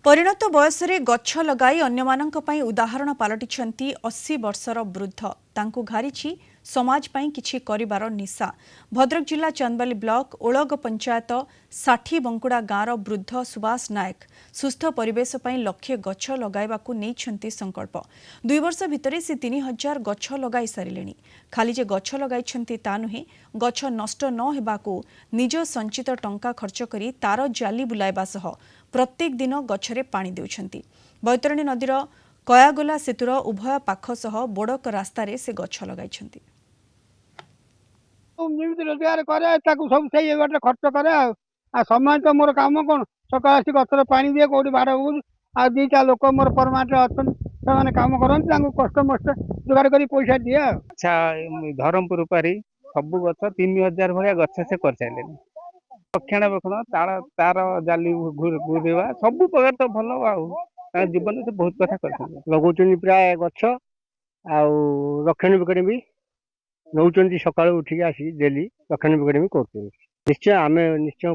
परिणत बयसरे गछ लगाई अन्यमानंक पई उदाहरण पालटिछंती 80 वर्षर वृद्ध तांकु घारिछि समाज पई किछि करिबार निशा। भद्रक जिला चंदबाली ब्लॉक ओळग पंचायत साठी बंकुड़ा गाँवर वृद्ध सुभाष नायक सुस्थ परिवेश पई लक्षे गछ लगाइबाकु नेइछंती संकल्प। 2 वर्ष भितरे से 3000 गछ लगाई सारिलेनी। खाली जे गछ लगाइछंती ता नुहे, गछ नष्ट न हेबाकु निज संचित टंका खर्च करी तार जाली बुलाइबा सह प्रत्येक दिन गछरे पानी देउछंती। बैतरणी नदीर कयागोला सेतुर उभय पाख सह बोडक रास्तारे से गछ लगाइछंती। रोजगार करे सब से खर्च करे समय तो मोर काम कौन सकाल आसी गचर पा दिए कौटी बाड़ आ दीटा लोक मोर परमानेंट अच्छा से कम करते कष्ट मस्त जोगाड़ कर पैसा दिए। अच्छा धरमपुर पारी सब गछ 3000 भाया गछ से कर सारे रक्षणाबेक्षण तार जाली घूरवा सब प्रकार तो भल जीवन से बहुत कथा कर लगुन प्राय गछ रक्षणाबेक्षण भी नौ सकाल उठिक आसी डेली रक्षणाबेक्षण भी कर निश्चय आम निश्चय।